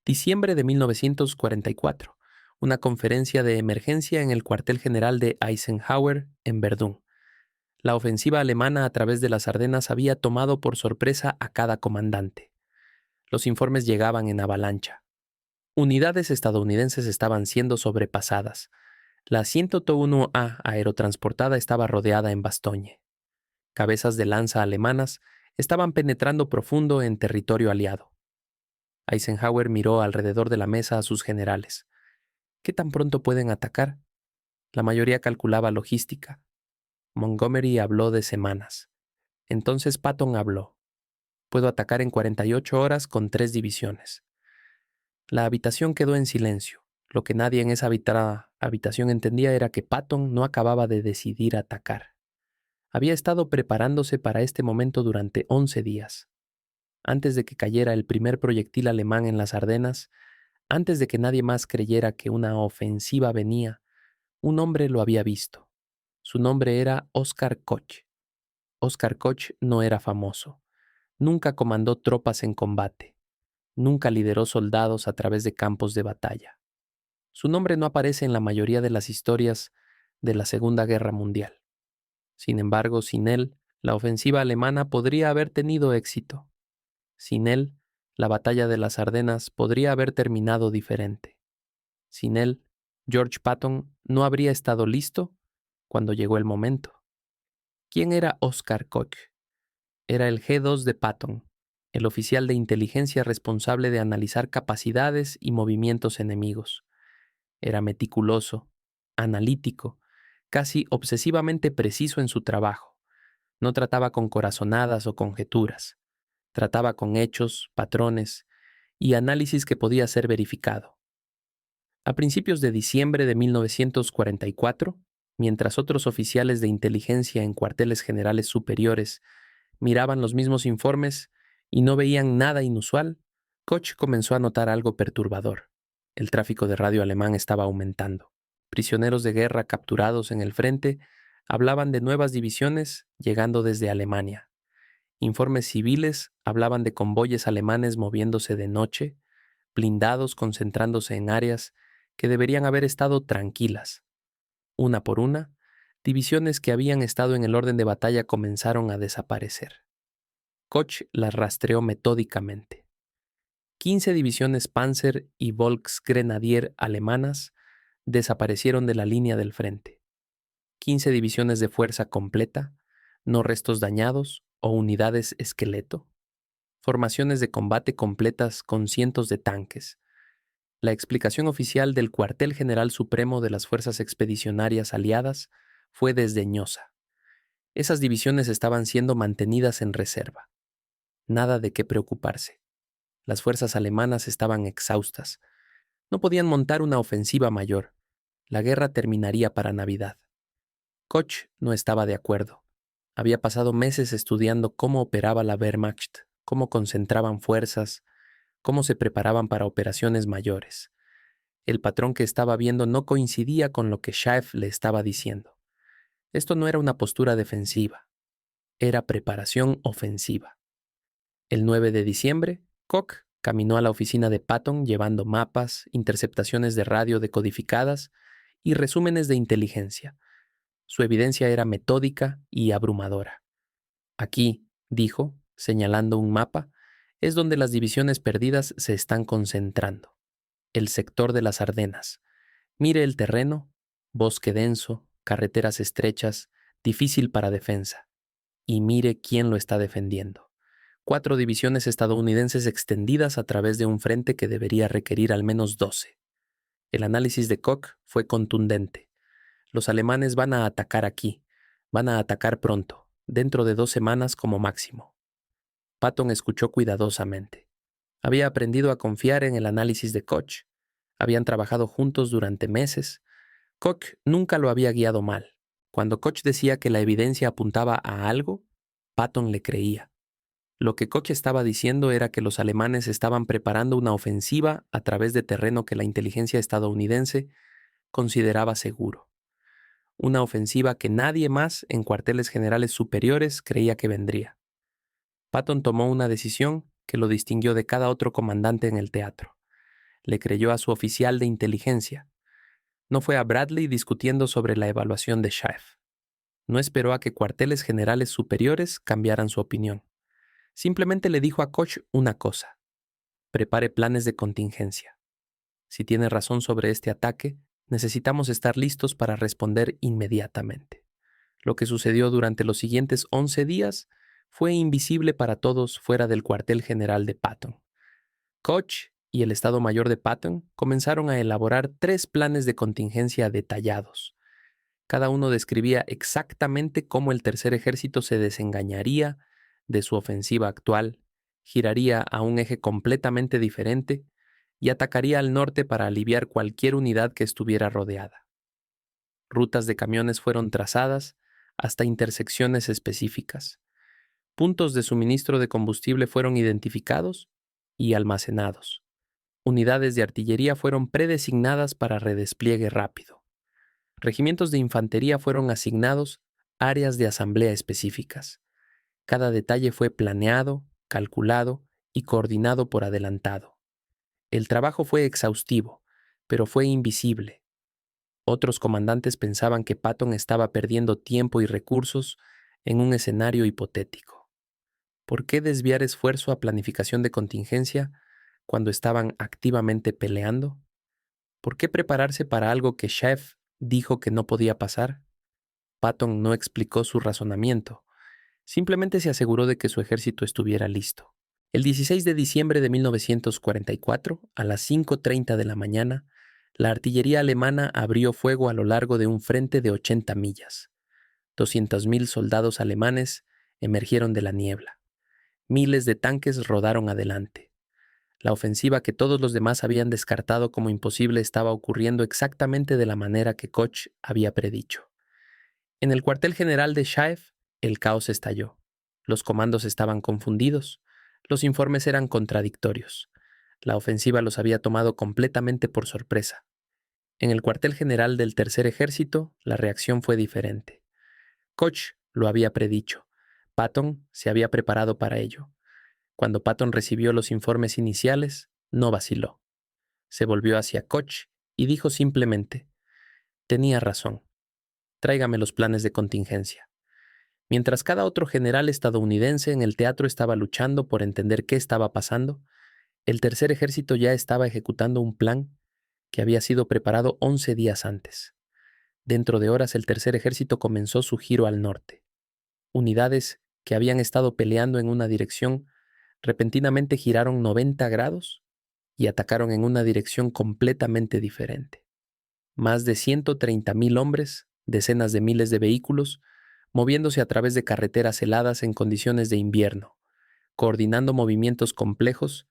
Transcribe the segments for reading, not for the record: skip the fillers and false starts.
Diciembre de 1944. Una conferencia de emergencia en el cuartel general de Eisenhower en Verdún. La ofensiva alemana a través de las Ardenas había tomado por sorpresa a cada comandante. Los informes llegaban en avalancha. Unidades estadounidenses estaban siendo sobrepasadas. La 101A aerotransportada estaba rodeada en Bastogne. Cabezas de lanza alemanas estaban penetrando profundo en territorio aliado. Eisenhower miró alrededor de la mesa a sus generales. ¿Qué tan pronto pueden atacar? La mayoría calculaba logística. Montgomery habló de semanas. Entonces Patton habló. Puedo atacar en 48 horas con 3 divisiones. La habitación quedó en silencio. Lo que nadie en esa habitación entendía era que Patton no acababa de decidir atacar. Había estado preparándose para este momento durante 11 días. Antes de que cayera el primer proyectil alemán en las Ardenas, antes de que nadie más creyera que una ofensiva venía, un hombre lo había visto. Su nombre era Oskar Koch. Oskar Koch no era famoso. Nunca comandó tropas en combate. Nunca lideró soldados a través de campos de batalla. Su nombre no aparece en la mayoría de las historias de la Segunda Guerra Mundial. Sin embargo, sin él, la ofensiva alemana podría haber tenido éxito. Sin él, la batalla de las Ardenas podría haber terminado diferente. Sin él, George Patton no habría estado listo cuando llegó el momento. ¿Quién era Oskar Koch? Era el G2 de Patton, el oficial de inteligencia responsable de analizar capacidades y movimientos enemigos. Era meticuloso, analítico, casi obsesivamente preciso en su trabajo. No trataba con corazonadas o conjeturas. Trataba con hechos, patrones y análisis que podía ser verificado. A principios de diciembre de 1944, mientras otros oficiales de inteligencia en cuarteles generales superiores miraban los mismos informes y no veían nada inusual, Koch comenzó a notar algo perturbador. El tráfico de radio alemán estaba aumentando. Prisioneros de guerra capturados en el frente hablaban de nuevas divisiones llegando desde Alemania. Informes civiles hablaban de convoyes alemanes moviéndose de noche, blindados concentrándose en áreas que deberían haber estado tranquilas. Una por una, divisiones que habían estado en el orden de batalla comenzaron a desaparecer. Koch las rastreó metódicamente. 15 divisiones Panzer y Volksgrenadier alemanas desaparecieron de la línea del frente. 15 divisiones de fuerza completa, no restos dañados o unidades esqueleto. Formaciones de combate completas con cientos de tanques. La explicación oficial del Cuartel General Supremo de las Fuerzas Expedicionarias Aliadas fue desdeñosa. Esas divisiones estaban siendo mantenidas en reserva. Nada de qué preocuparse. Las fuerzas alemanas estaban exhaustas. No podían montar una ofensiva mayor. La guerra terminaría para Navidad. Koch no estaba de acuerdo. Había pasado meses estudiando cómo operaba la Wehrmacht, cómo concentraban fuerzas, cómo se preparaban para operaciones mayores. El patrón que estaba viendo no coincidía con lo que Schaef le estaba diciendo. Esto no era una postura defensiva, era preparación ofensiva. El 9 de diciembre, Koch caminó a la oficina de Patton llevando mapas, interceptaciones de radio decodificadas y resúmenes de inteligencia. Su evidencia era metódica y abrumadora. Aquí, dijo, señalando un mapa, es donde las divisiones perdidas se están concentrando. El sector de las Ardenas. Mire el terreno, bosque denso, carreteras estrechas, difícil para defensa. Y mire quién lo está defendiendo. 4 divisiones estadounidenses extendidas a través de un frente que debería requerir al menos 12. El análisis de Koch fue contundente. Los alemanes van a atacar aquí. Van a atacar pronto, dentro de 2 semanas como máximo. Patton escuchó cuidadosamente. Había aprendido a confiar en el análisis de Koch. Habían trabajado juntos durante meses. Koch nunca lo había guiado mal. Cuando Koch decía que la evidencia apuntaba a algo, Patton le creía. Lo que Koch estaba diciendo era que los alemanes estaban preparando una ofensiva a través de terreno que la inteligencia estadounidense consideraba seguro. Una ofensiva que nadie más en cuarteles generales superiores creía que vendría. Patton tomó una decisión que lo distinguió de cada otro comandante en el teatro. Le creyó a su oficial de inteligencia. No fue a Bradley discutiendo sobre la evaluación de Shaef. No esperó a que cuarteles generales superiores cambiaran su opinión. Simplemente le dijo a Koch una cosa: prepare planes de contingencia. Si tiene razón sobre este ataque, necesitamos estar listos para responder inmediatamente. Lo que sucedió durante los siguientes 11 días fue invisible para todos fuera del cuartel general de Patton. Koch y el Estado Mayor de Patton comenzaron a elaborar 3 planes de contingencia detallados. Cada uno describía exactamente cómo el Tercer Ejército se desengañaría de su ofensiva actual, giraría a un eje completamente diferente y atacaría al norte para aliviar cualquier unidad que estuviera rodeada. Rutas de camiones fueron trazadas hasta intersecciones específicas. Puntos de suministro de combustible fueron identificados y almacenados. Unidades de artillería fueron predesignadas para redespliegue rápido. Regimientos de infantería fueron asignados áreas de asamblea específicas. Cada detalle fue planeado, calculado y coordinado por adelantado. El trabajo fue exhaustivo, pero fue invisible. Otros comandantes pensaban que Patton estaba perdiendo tiempo y recursos en un escenario hipotético. ¿Por qué desviar esfuerzo a planificación de contingencia cuando estaban activamente peleando? ¿Por qué prepararse para algo que Shaef dijo que no podía pasar? Patton no explicó su razonamiento. Simplemente se aseguró de que su ejército estuviera listo. El 16 de diciembre de 1944, a las 5:30 de la mañana, la artillería alemana abrió fuego a lo largo de un frente de 80 millas. 200.000 soldados alemanes emergieron de la niebla. Miles de tanques rodaron adelante. La ofensiva que todos los demás habían descartado como imposible estaba ocurriendo exactamente de la manera que Koch había predicho. En el cuartel general de Shaef, el caos estalló. Los comandos estaban confundidos. Los informes eran contradictorios. La ofensiva los había tomado completamente por sorpresa. En el cuartel general del Tercer Ejército, la reacción fue diferente. Koch lo había predicho. Patton se había preparado para ello. Cuando Patton recibió los informes iniciales, no vaciló. Se volvió hacia Koch y dijo simplemente: tenía razón. Tráigame los planes de contingencia. Mientras cada otro general estadounidense en el teatro estaba luchando por entender qué estaba pasando, el Tercer Ejército ya estaba ejecutando un plan que había sido preparado 11 días antes. Dentro de horas el Tercer Ejército comenzó su giro al norte. Unidades que habían estado peleando en una dirección repentinamente giraron 90 grados y atacaron en una dirección completamente diferente. Más de 130.000 hombres, decenas de miles de vehículos, moviéndose a través de carreteras heladas en condiciones de invierno, coordinando movimientos complejos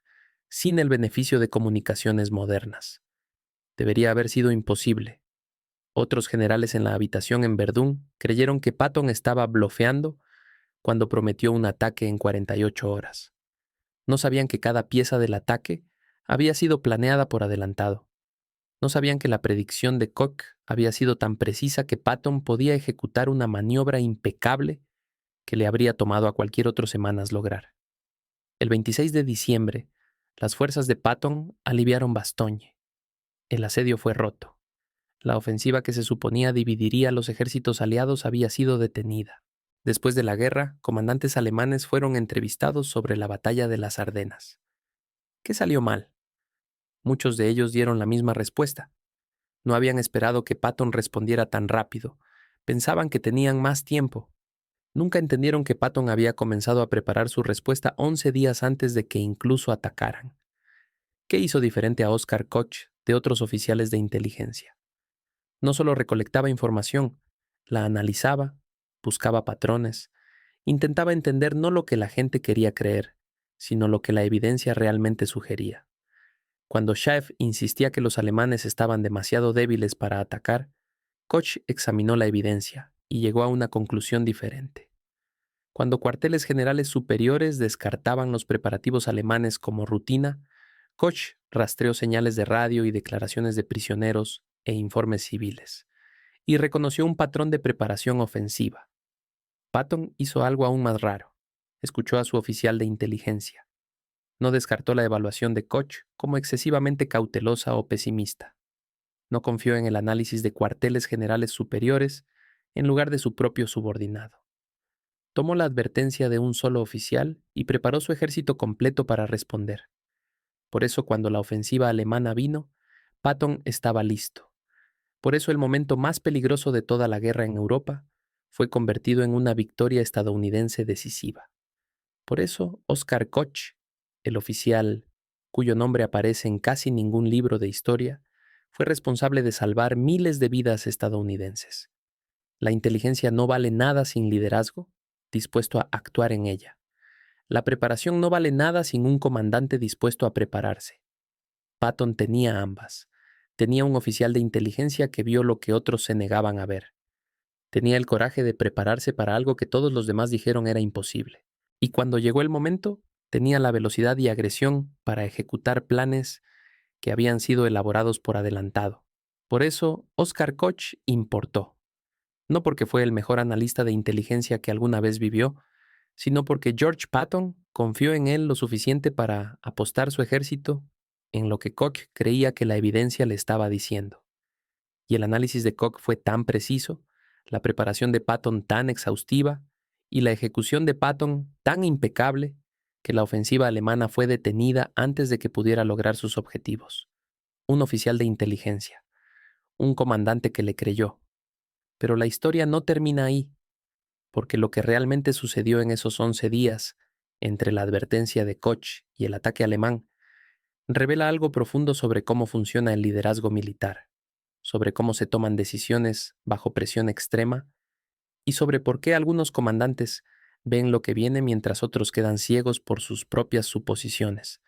sin el beneficio de comunicaciones modernas. Debería haber sido imposible. Otros generales en la habitación en Verdún creyeron que Patton estaba blofeando cuando prometió un ataque en 48 horas. No sabían que cada pieza del ataque había sido planeada por adelantado. No sabían que la predicción de Koch había sido tan precisa que Patton podía ejecutar una maniobra impecable que le habría tomado a cualquier otro semanas lograr. El 26 de diciembre, las fuerzas de Patton aliviaron Bastogne. El asedio fue roto. La ofensiva que se suponía dividiría a los ejércitos aliados había sido detenida. Después de la guerra, comandantes alemanes fueron entrevistados sobre la batalla de las Ardenas. ¿Qué salió mal? Muchos de ellos dieron la misma respuesta. No habían esperado que Patton respondiera tan rápido. Pensaban que tenían más tiempo. Nunca entendieron que Patton había comenzado a preparar su respuesta 11 días antes de que incluso atacaran. ¿Qué hizo diferente a Oscar Koch de otros oficiales de inteligencia? No solo recolectaba información, la analizaba, buscaba patrones, intentaba entender no lo que la gente quería creer, sino lo que la evidencia realmente sugería. Cuando Shaef insistía que los alemanes estaban demasiado débiles para atacar, Koch examinó la evidencia y llegó a una conclusión diferente. Cuando cuarteles generales superiores descartaban los preparativos alemanes como rutina, Koch rastreó señales de radio y declaraciones de prisioneros e informes civiles, y reconoció un patrón de preparación ofensiva. Patton hizo algo aún más raro. Escuchó a su oficial de inteligencia. No descartó la evaluación de Koch como excesivamente cautelosa o pesimista. No confió en el análisis de cuarteles generales superiores en lugar de su propio subordinado. Tomó la advertencia de un solo oficial y preparó su ejército completo para responder. Por eso, cuando la ofensiva alemana vino, Patton estaba listo. Por eso, el momento más peligroso de toda la guerra en Europa fue convertido en una victoria estadounidense decisiva. Por eso, Oscar Koch, el oficial cuyo nombre aparece en casi ningún libro de historia, fue responsable de salvar miles de vidas estadounidenses. La inteligencia no vale nada sin liderazgo dispuesto a actuar en ella. La preparación no vale nada sin un comandante dispuesto a prepararse. Patton tenía ambas. Tenía un oficial de inteligencia que vio lo que otros se negaban a ver. Tenía el coraje de prepararse para algo que todos los demás dijeron era imposible. Y cuando llegó el momento, tenía la velocidad y agresión para ejecutar planes que habían sido elaborados por adelantado. Por eso, Oscar Koch importó. No porque fue el mejor analista de inteligencia que alguna vez vivió, sino porque George Patton confió en él lo suficiente para apostar su ejército en lo que Koch creía que la evidencia le estaba diciendo. Y el análisis de Koch fue tan preciso, la preparación de Patton tan exhaustiva y la ejecución de Patton tan impecable que la ofensiva alemana fue detenida antes de que pudiera lograr sus objetivos. Un oficial de inteligencia, un comandante que le creyó. Pero la historia no termina ahí, porque lo que realmente sucedió en esos 11 días, entre la advertencia de Koch y el ataque alemán, revela algo profundo sobre cómo funciona el liderazgo militar, sobre cómo se toman decisiones bajo presión extrema y sobre por qué algunos comandantes ven lo que viene mientras otros quedan ciegos por sus propias suposiciones.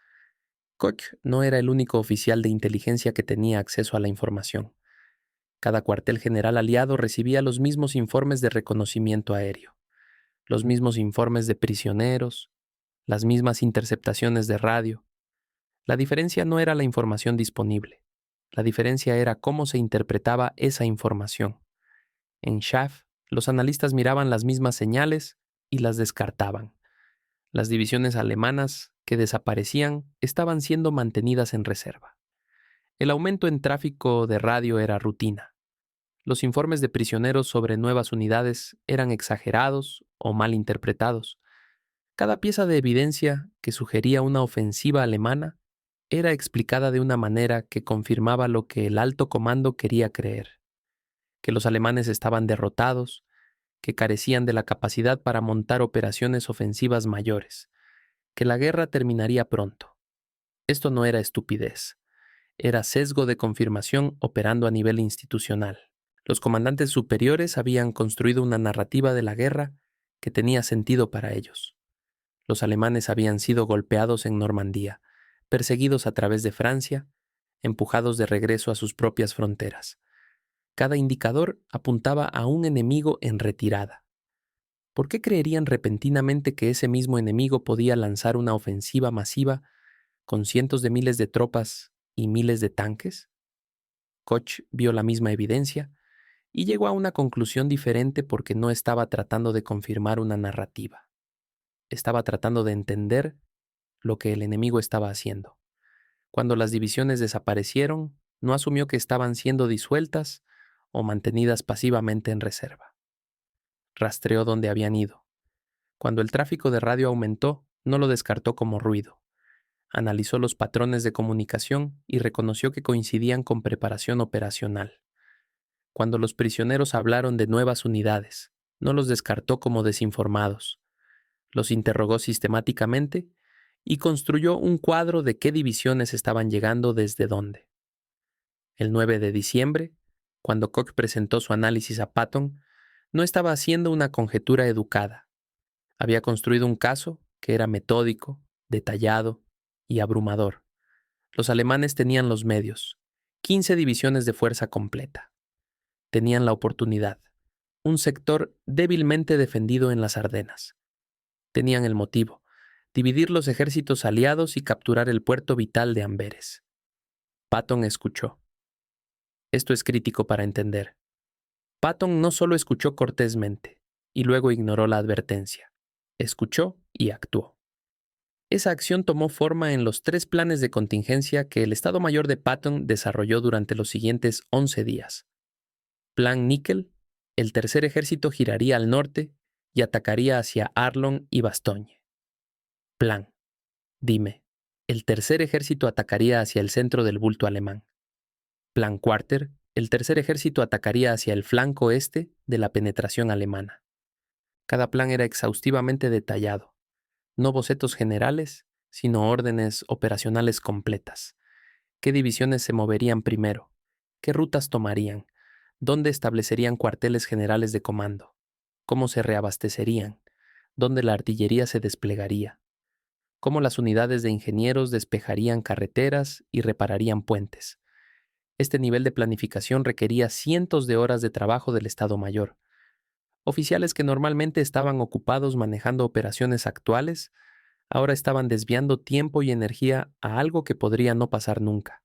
Koch no era el único oficial de inteligencia que tenía acceso a la información. Cada cuartel general aliado recibía los mismos informes de reconocimiento aéreo, los mismos informes de prisioneros, las mismas interceptaciones de radio. La diferencia no era la información disponible. La diferencia era cómo se interpretaba esa información. En SHAF, los analistas miraban las mismas señales y las descartaban. Las divisiones alemanas que desaparecían estaban siendo mantenidas en reserva. El aumento en tráfico de radio era rutina. Los informes de prisioneros sobre nuevas unidades eran exagerados o mal interpretados. Cada pieza de evidencia que sugería una ofensiva alemana era explicada de una manera que confirmaba lo que el alto comando quería creer, que los alemanes estaban derrotados, que carecían de la capacidad para montar operaciones ofensivas mayores, que la guerra terminaría pronto. Esto no era estupidez, era sesgo de confirmación operando a nivel institucional. Los comandantes superiores habían construido una narrativa de la guerra que tenía sentido para ellos. Los alemanes habían sido golpeados en Normandía, perseguidos a través de Francia, empujados de regreso a sus propias fronteras. Cada indicador apuntaba a un enemigo en retirada. ¿Por qué creerían repentinamente que ese mismo enemigo podía lanzar una ofensiva masiva con cientos de miles de tropas y miles de tanques? Koch vio la misma evidencia y llegó a una conclusión diferente porque no estaba tratando de confirmar una narrativa. Estaba tratando de entender lo que el enemigo estaba haciendo. Cuando las divisiones desaparecieron, no asumió que estaban siendo disueltas o mantenidas pasivamente en reserva. Rastreó dónde habían ido. Cuando el tráfico de radio aumentó, no lo descartó como ruido. Analizó los patrones de comunicación y reconoció que coincidían con preparación operacional. Cuando los prisioneros hablaron de nuevas unidades, no los descartó como desinformados. Los interrogó sistemáticamente y construyó un cuadro de qué divisiones estaban llegando desde dónde. El 9 de diciembre, cuando Koch presentó su análisis a Patton, no estaba haciendo una conjetura educada. Había construido un caso que era metódico, detallado y abrumador. Los alemanes tenían los medios, 15 divisiones de fuerza completa. Tenían la oportunidad, un sector débilmente defendido en las Ardenas. Tenían el motivo, dividir los ejércitos aliados y capturar el puerto vital de Amberes. Patton escuchó. Esto es crítico para entender. Patton no solo escuchó cortésmente y luego ignoró la advertencia. Escuchó y actuó. Esa acción tomó forma en los 3 planes de contingencia que el Estado Mayor de Patton desarrolló durante los siguientes 11 días. Plan Níquel: el tercer ejército giraría al norte y atacaría hacia Arlon y Bastogne. Plan: dime, el tercer ejército atacaría hacia el centro del bulto alemán. Plan Quarter: el tercer ejército atacaría hacia el flanco este de la penetración alemana. Cada plan era exhaustivamente detallado, no bocetos generales, sino órdenes operacionales completas. ¿Qué divisiones se moverían primero? ¿Qué rutas tomarían? ¿Dónde establecerían cuarteles generales de comando? ¿Cómo se reabastecerían? ¿Dónde la artillería se desplegaría? ¿Cómo las unidades de ingenieros despejarían carreteras y repararían puentes? Este nivel de planificación requería cientos de horas de trabajo del Estado Mayor. Oficiales que normalmente estaban ocupados manejando operaciones actuales, ahora estaban desviando tiempo y energía a algo que podría no pasar nunca.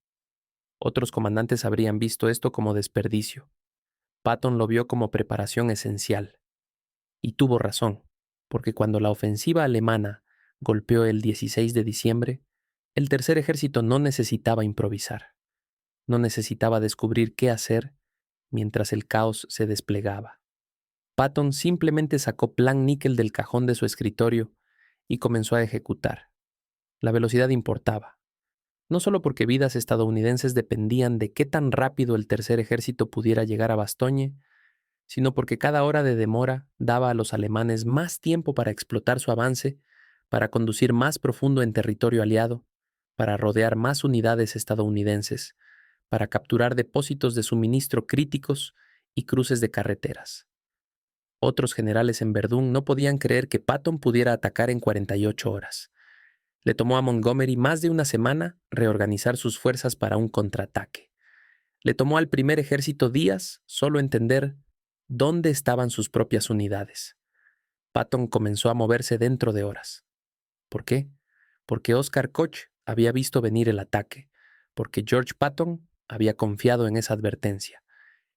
Otros comandantes habrían visto esto como desperdicio. Patton lo vio como preparación esencial. Y tuvo razón, porque cuando la ofensiva alemana golpeó el 16 de diciembre, el tercer ejército no necesitaba improvisar. No necesitaba descubrir qué hacer mientras el caos se desplegaba. Patton simplemente sacó Plan Níquel del cajón de su escritorio y comenzó a ejecutar. La velocidad importaba, no solo porque vidas estadounidenses dependían de qué tan rápido el tercer ejército pudiera llegar a Bastogne, sino porque cada hora de demora daba a los alemanes más tiempo para explotar su avance, para conducir más profundo en territorio aliado, para rodear más unidades estadounidenses, para capturar depósitos de suministro críticos y cruces de carreteras. Otros generales en Verdún no podían creer que Patton pudiera atacar en 48 horas. Le tomó a Montgomery más de una semana reorganizar sus fuerzas para un contraataque. Le tomó al primer ejército días solo entender dónde estaban sus propias unidades. Patton comenzó a moverse dentro de horas. ¿Por qué? Porque Oscar Koch había visto venir el ataque, porque George Patton había confiado en esa advertencia,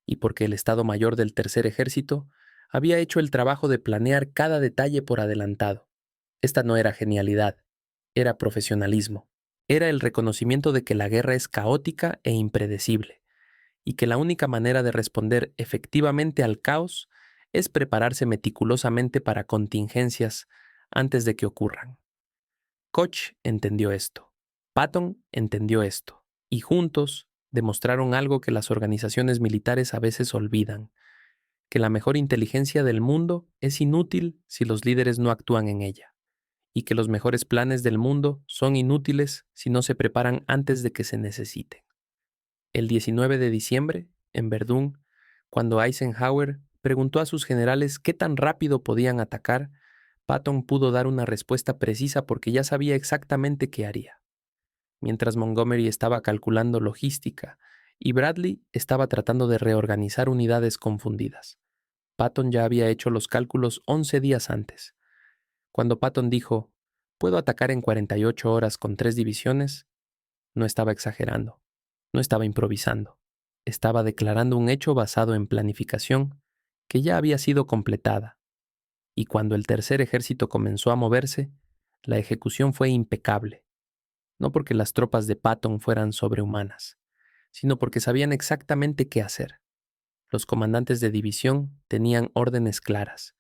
y porque el Estado Mayor del Tercer Ejército había hecho el trabajo de planear cada detalle por adelantado. Esta no era genialidad, era profesionalismo. Era el reconocimiento de que la guerra es caótica e impredecible, y que la única manera de responder efectivamente al caos es prepararse meticulosamente para contingencias antes de que ocurran. Koch entendió esto, Patton entendió esto, y juntos demostraron algo que las organizaciones militares a veces olvidan, que la mejor inteligencia del mundo es inútil si los líderes no actúan en ella, y que los mejores planes del mundo son inútiles si no se preparan antes de que se necesiten. El 19 de diciembre, en Verdún, cuando Eisenhower preguntó a sus generales qué tan rápido podían atacar, Patton pudo dar una respuesta precisa porque ya sabía exactamente qué haría. Mientras Montgomery estaba calculando logística y Bradley estaba tratando de reorganizar unidades confundidas, Patton ya había hecho los cálculos 11 días antes. Cuando Patton dijo, «Puedo atacar en 48 horas con 3 divisiones», no estaba exagerando, no estaba improvisando. Estaba declarando un hecho basado en planificación que ya había sido completada. Y cuando el tercer ejército comenzó a moverse, la ejecución fue impecable. No porque las tropas de Patton fueran sobrehumanas, sino porque sabían exactamente qué hacer. Los comandantes de división tenían órdenes claras.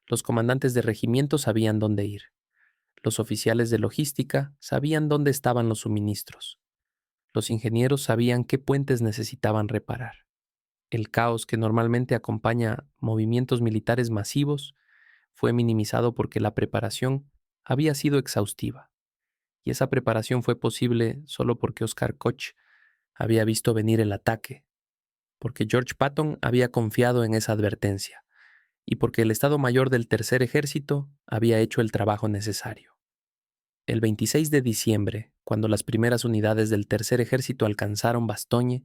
Los comandantes de regimiento sabían dónde ir. Los oficiales de logística sabían dónde estaban los suministros. Los ingenieros sabían qué puentes necesitaban reparar. El caos que normalmente acompaña movimientos militares masivos fue minimizado porque la preparación había sido exhaustiva. Y esa preparación fue posible solo porque Oscar Koch había visto venir el ataque, porque George Patton había confiado en esa advertencia y porque el Estado Mayor del Tercer Ejército había hecho el trabajo necesario. El 26 de diciembre, cuando las primeras unidades del Tercer Ejército alcanzaron Bastogne,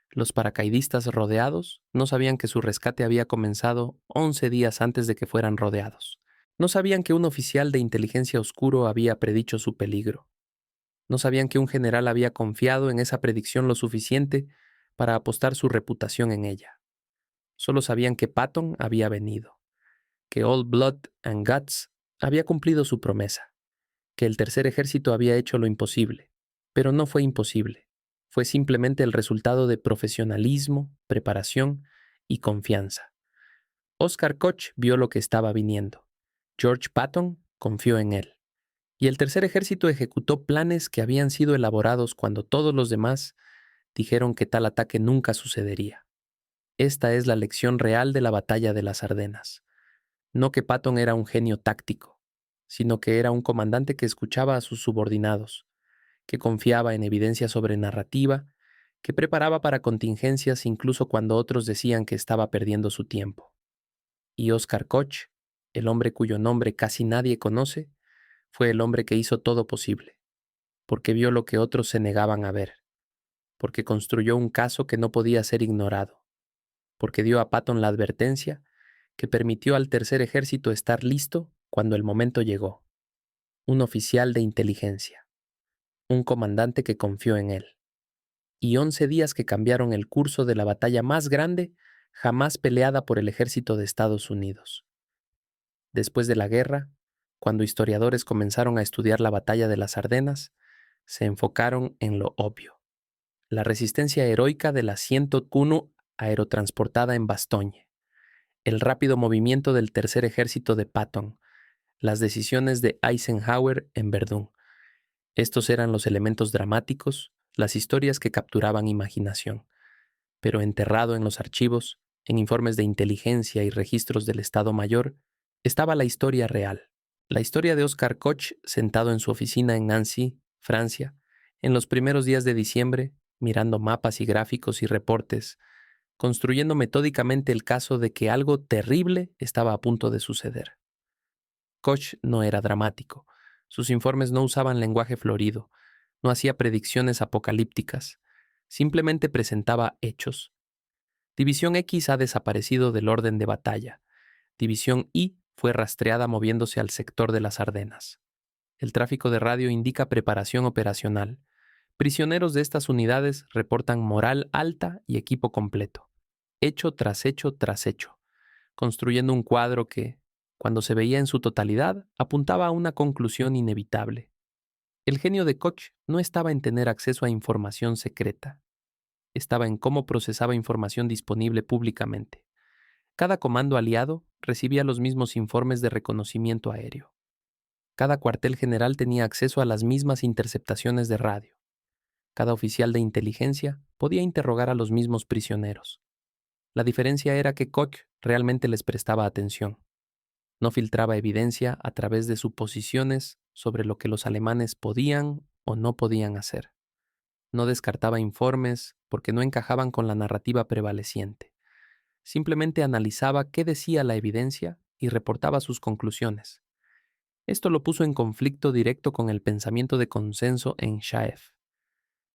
los paracaidistas rodeados no sabían que su rescate había comenzado 11 días antes de que fueran rodeados. No sabían que un oficial de inteligencia oscuro había predicho su peligro. No sabían que un general había confiado en esa predicción lo suficiente para apostar su reputación en ella. Solo sabían que Patton había venido, que Old Blood and Guts había cumplido su promesa, que el tercer ejército había hecho lo imposible, pero no fue imposible. Fue simplemente el resultado de profesionalismo, preparación y confianza. Oscar Koch vio lo que estaba viniendo. George Patton confió en él. Y el tercer ejército ejecutó planes que habían sido elaborados cuando todos los demás dijeron que tal ataque nunca sucedería. Esta es la lección real de la batalla de las Ardenas. No que Patton era un genio táctico, sino que era un comandante que escuchaba a sus subordinados, que confiaba en evidencia sobre narrativa, que preparaba para contingencias incluso cuando otros decían que estaba perdiendo su tiempo. Y Oscar Koch, el hombre cuyo nombre casi nadie conoce, fue el hombre que hizo todo posible, porque vio lo que otros se negaban a ver, porque construyó un caso que no podía ser ignorado, porque dio a Patton la advertencia que permitió al tercer ejército estar listo cuando el momento llegó. Un oficial de inteligencia, un comandante que confió en él. Y 11 días que cambiaron el curso de la batalla más grande jamás peleada por el ejército de Estados Unidos. Después de la guerra, cuando historiadores comenzaron a estudiar la batalla de las Ardenas, se enfocaron en lo obvio. La resistencia heroica de la 101 aerotransportada en Bastogne, el rápido movimiento del tercer ejército de Patton, las decisiones de Eisenhower en Verdún. Estos eran los elementos dramáticos, las historias que capturaban imaginación. Pero enterrado en los archivos, en informes de inteligencia y registros del Estado Mayor, estaba la historia real. La historia de Oscar Koch sentado en su oficina en Nancy, Francia, en los primeros días de diciembre, mirando mapas y gráficos y reportes, construyendo metódicamente el caso de que algo terrible estaba a punto de suceder. Koch no era dramático. Sus informes no usaban lenguaje florido, no hacía predicciones apocalípticas, simplemente presentaba hechos. División X ha desaparecido del orden de batalla. División Y fue rastreada moviéndose al sector de las Ardenas. El tráfico de radio indica preparación operacional. Prisioneros de estas unidades reportan moral alta y equipo completo. Hecho tras hecho tras hecho, construyendo un cuadro que, cuando se veía en su totalidad, apuntaba a una conclusión inevitable. El genio de Koch no estaba en tener acceso a información secreta. Estaba en cómo procesaba información disponible públicamente. Cada comando aliado recibía los mismos informes de reconocimiento aéreo. Cada cuartel general tenía acceso a las mismas interceptaciones de radio. Cada oficial de inteligencia podía interrogar a los mismos prisioneros. La diferencia era que Koch realmente les prestaba atención. No filtraba evidencia a través de suposiciones sobre lo que los alemanes podían o no podían hacer. No descartaba informes porque no encajaban con la narrativa prevaleciente. Simplemente analizaba qué decía la evidencia y reportaba sus conclusiones. Esto lo puso en conflicto directo con el pensamiento de consenso en Shaef.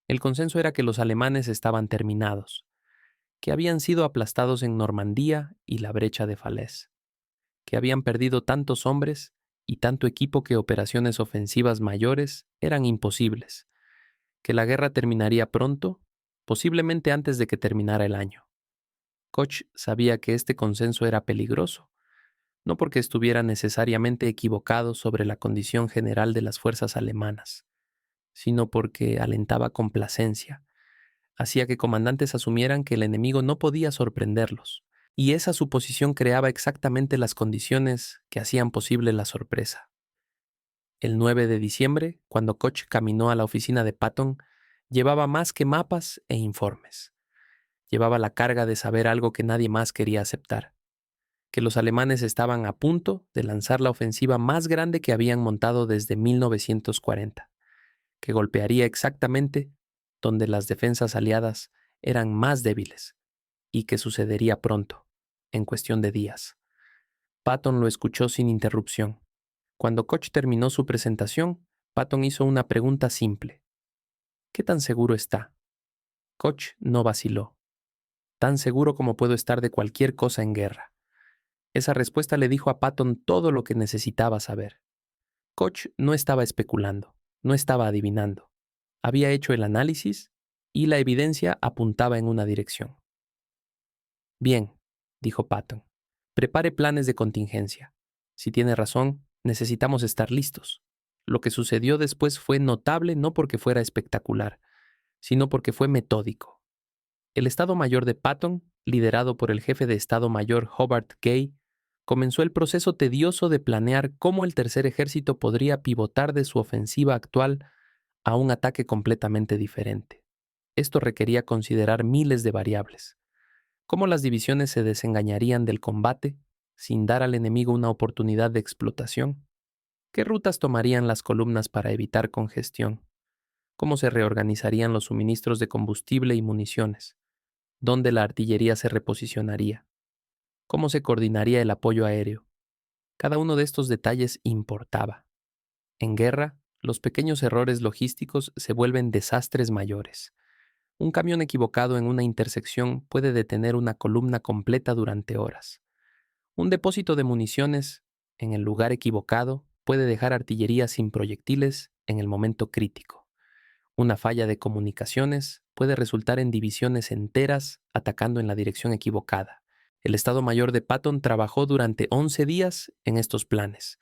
El consenso era que los alemanes estaban terminados, que habían sido aplastados en Normandía y la brecha de Falaise, que habían perdido tantos hombres y tanto equipo que operaciones ofensivas mayores eran imposibles, que la guerra terminaría pronto, posiblemente antes de que terminara el año. Koch sabía que este consenso era peligroso, no porque estuviera necesariamente equivocado sobre la condición general de las fuerzas alemanas, sino porque alentaba complacencia, hacía que comandantes asumieran que el enemigo no podía sorprenderlos, y esa suposición creaba exactamente las condiciones que hacían posible la sorpresa. El 9 de diciembre, cuando Koch caminó a la oficina de Patton, llevaba más que mapas e informes. Llevaba la carga de saber algo que nadie más quería aceptar, que los alemanes estaban a punto de lanzar la ofensiva más grande que habían montado desde 1940, que golpearía exactamente donde las defensas aliadas eran más débiles, y que sucedería pronto, en cuestión de días. Patton lo escuchó sin interrupción. Cuando Koch terminó su presentación, Patton hizo una pregunta simple. ¿Qué tan seguro está? Koch no vaciló. Tan seguro como puedo estar de cualquier cosa en guerra. Esa respuesta le dijo a Patton todo lo que necesitaba saber. Koch no estaba especulando, no estaba adivinando. Había hecho el análisis y la evidencia apuntaba en una dirección. Bien, dijo Patton, prepare planes de contingencia. Si tiene razón, necesitamos estar listos. lo que sucedió después fue notable no porque fuera espectacular, sino porque fue metódico. El Estado Mayor de Patton, liderado por el jefe de Estado Mayor Hobart Gay, comenzó el proceso tedioso de planear cómo el Tercer Ejército podría pivotar de su ofensiva actual a un ataque completamente diferente. Esto requería considerar miles de variables. Cómo las divisiones se desengañarían del combate sin dar al enemigo una oportunidad de explotación. ¿Qué rutas tomarían las columnas para evitar congestión? ¿Cómo se reorganizarían los suministros de combustible y municiones? ¿Dónde la artillería se reposicionaría? ¿Cómo se coordinaría el apoyo aéreo? Cada uno de estos detalles importaba. En guerra, los pequeños errores logísticos se vuelven desastres mayores. Un camión equivocado en una intersección puede detener una columna completa durante horas. Un depósito de municiones en el lugar equivocado puede dejar artillería sin proyectiles en el momento crítico. Una falla de comunicaciones puede resultar en divisiones enteras atacando en la dirección equivocada. El Estado Mayor de Patton trabajó durante 11 días en estos planes,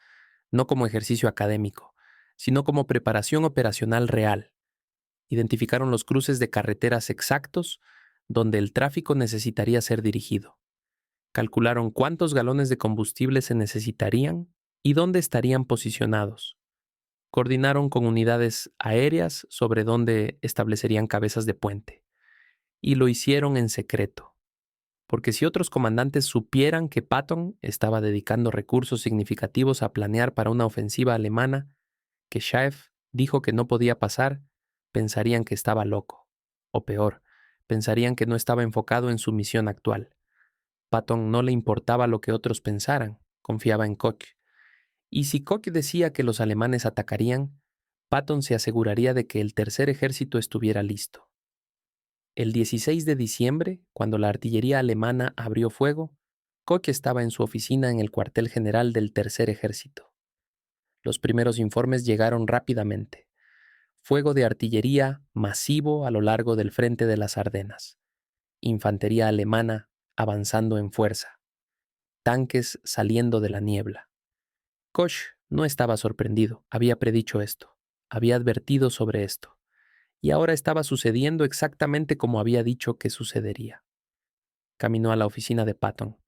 no como ejercicio académico, sino como preparación operacional real. Identificaron los cruces de carreteras exactos donde el tráfico necesitaría ser dirigido. Calcularon cuántos galones de combustible se necesitarían y dónde estarían posicionados. Coordinaron con unidades aéreas sobre dónde establecerían cabezas de puente. Y lo hicieron en secreto, porque si otros comandantes supieran que Patton estaba dedicando recursos significativos a planear para una ofensiva alemana, que Schaeff dijo que no podía pasar, pensarían que estaba loco. O peor, pensarían que no estaba enfocado en su misión actual. Patton no le importaba lo que otros pensaran, confiaba en Koch. Y si Koch decía que los alemanes atacarían, Patton se aseguraría de que el Tercer Ejército estuviera listo. El 16 de diciembre, cuando la artillería alemana abrió fuego, Koch estaba en su oficina en el cuartel general del Tercer Ejército. Los primeros informes llegaron rápidamente. Fuego de artillería masivo a lo largo del frente de las Ardenas. Infantería alemana avanzando en fuerza. Tanques saliendo de la niebla. Koch no estaba sorprendido, había predicho esto, había advertido sobre esto, y ahora estaba sucediendo exactamente como había dicho que sucedería. Caminó a la oficina de Patton.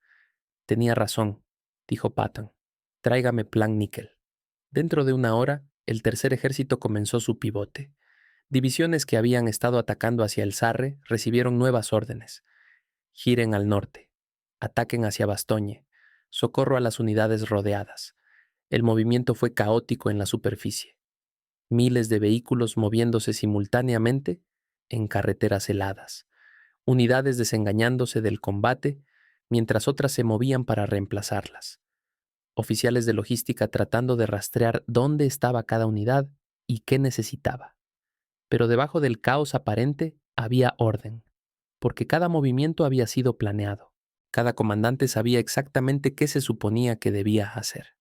Tenía razón, dijo Patton. Tráigame plan níquel. Dentro de una hora, el Tercer Ejército comenzó su pivote. Divisiones que habían estado atacando hacia el Sarre recibieron nuevas órdenes. Giren al norte. Ataquen hacia Bastogne. Socorro a las unidades rodeadas. El movimiento fue caótico en la superficie. Miles de vehículos moviéndose simultáneamente en carreteras heladas. Unidades desengañándose del combate mientras otras se movían para reemplazarlas. Oficiales de logística tratando de rastrear dónde estaba cada unidad y qué necesitaba. Pero debajo del caos aparente había orden, porque cada movimiento había sido planeado. Cada comandante sabía exactamente qué se suponía que debía hacer.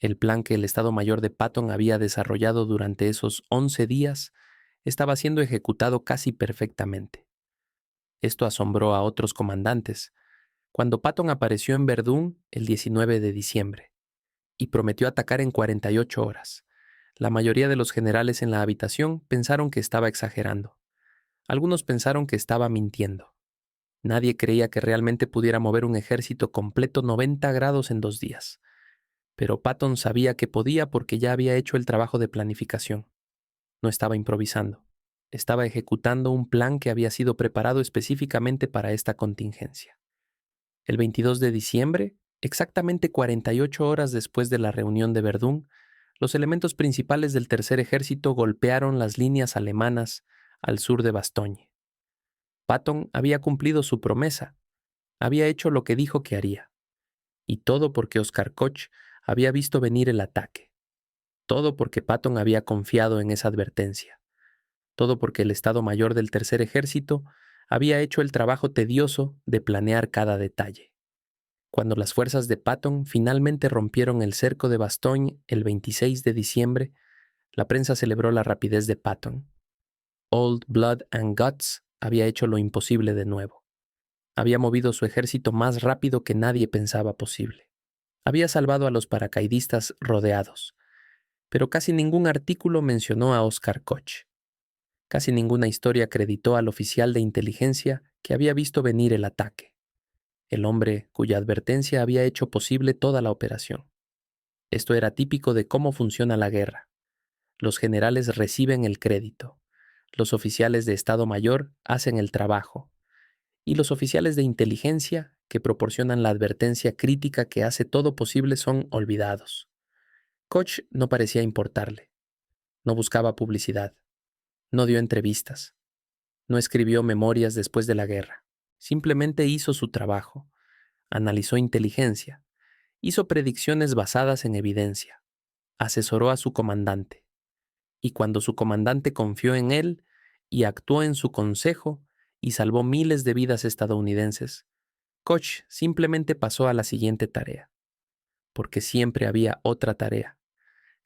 El plan que el Estado Mayor de Patton había desarrollado durante esos 11 días estaba siendo ejecutado casi perfectamente. Esto asombró a otros comandantes, cuando Patton apareció en Verdún el 19 de diciembre y prometió atacar en 48 horas. La mayoría de los generales en la habitación pensaron que estaba exagerando. Algunos pensaron que estaba mintiendo. Nadie creía que realmente pudiera mover un ejército completo 90 grados en 2 días. Pero Patton sabía que podía porque ya había hecho el trabajo de planificación. No estaba improvisando. Estaba ejecutando un plan que había sido preparado específicamente para esta contingencia. El 22 de diciembre, exactamente 48 horas después de la reunión de Verdún, los elementos principales del Tercer Ejército golpearon las líneas alemanas al sur de Bastogne. Patton había cumplido su promesa, había hecho lo que dijo que haría. Y todo porque Oscar Koch había visto venir el ataque. Todo porque Patton había confiado en esa advertencia. Todo porque el Estado Mayor del Tercer Ejército había hecho el trabajo tedioso de planear cada detalle. Cuando las fuerzas de Patton finalmente rompieron el cerco de Bastogne el 26 de diciembre, la prensa celebró la rapidez de Patton. Old Blood and Guts había hecho lo imposible de nuevo. Había movido su ejército más rápido que nadie pensaba posible. Había salvado a los paracaidistas rodeados, Pero casi ningún artículo mencionó a Oscar Koch. Casi ninguna historia acreditó al oficial de inteligencia que había visto venir el ataque, el hombre cuya advertencia había hecho posible toda la operación. Esto era típico de cómo funciona la guerra. Los generales reciben el crédito, los oficiales de Estado Mayor hacen el trabajo, y los oficiales de inteligencia, que proporcionan la advertencia crítica que hace todo posible, son olvidados. Koch no parecía importarle. No buscaba publicidad. No dio entrevistas. No escribió memorias después de la guerra. Simplemente hizo su trabajo. Analizó inteligencia. Hizo predicciones basadas en evidencia. Asesoró a su comandante. Y cuando su comandante confió en él y actuó en su consejo y salvó miles de vidas estadounidenses, Koch simplemente pasó a la siguiente tarea. Porque siempre había otra tarea.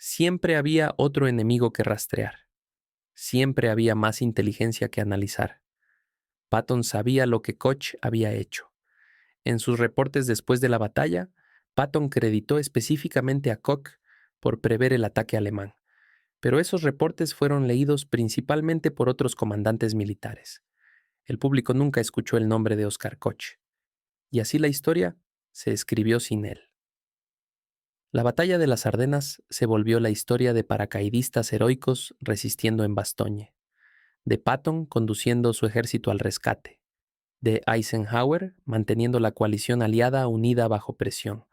Siempre había otro enemigo que rastrear. Siempre había más inteligencia que analizar. Patton sabía lo que Koch había hecho. En sus reportes después de la batalla, Patton creditó específicamente a Koch por prever el ataque alemán. Pero esos reportes fueron leídos principalmente por otros comandantes militares. El público nunca escuchó el nombre de Oscar Koch. Y así la historia se escribió sin él. La batalla de las Ardenas se volvió la historia de paracaidistas heroicos resistiendo en Bastogne, de Patton conduciendo su ejército al rescate, de Eisenhower manteniendo la coalición aliada unida bajo presión.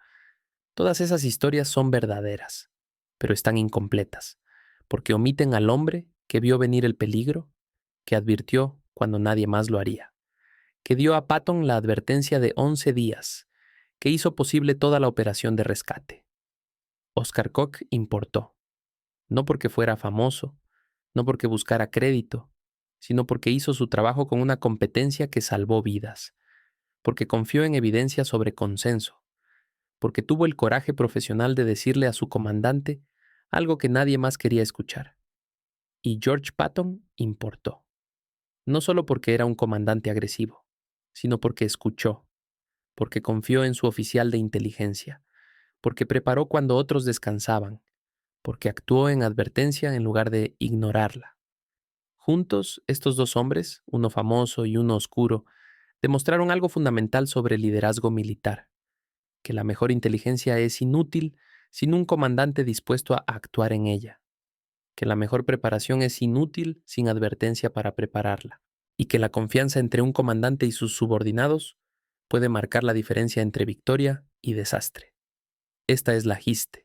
Todas esas historias son verdaderas, pero están incompletas, porque omiten al hombre que vio venir el peligro, que advirtió cuando nadie más lo haría, que dio a Patton la advertencia de 11 días, que hizo posible toda la operación de rescate. Oscar Koch importó, no porque fuera famoso, no porque buscara crédito, sino porque hizo su trabajo con una competencia que salvó vidas, porque confió en evidencia sobre consenso, porque tuvo el coraje profesional de decirle a su comandante algo que nadie más quería escuchar. Y George Patton importó, no solo porque era un comandante agresivo, sino porque escuchó, porque confió en su oficial de inteligencia, porque preparó cuando otros descansaban, porque actuó en advertencia en lugar de ignorarla. Juntos, estos dos hombres, uno famoso y uno oscuro, demostraron algo fundamental sobre el liderazgo militar, que la mejor inteligencia es inútil sin un comandante dispuesto a actuar en ella, que la mejor preparación es inútil sin advertencia para prepararla, y que la confianza entre un comandante y sus subordinados puede marcar la diferencia entre victoria y desastre. Esta es la GISTE,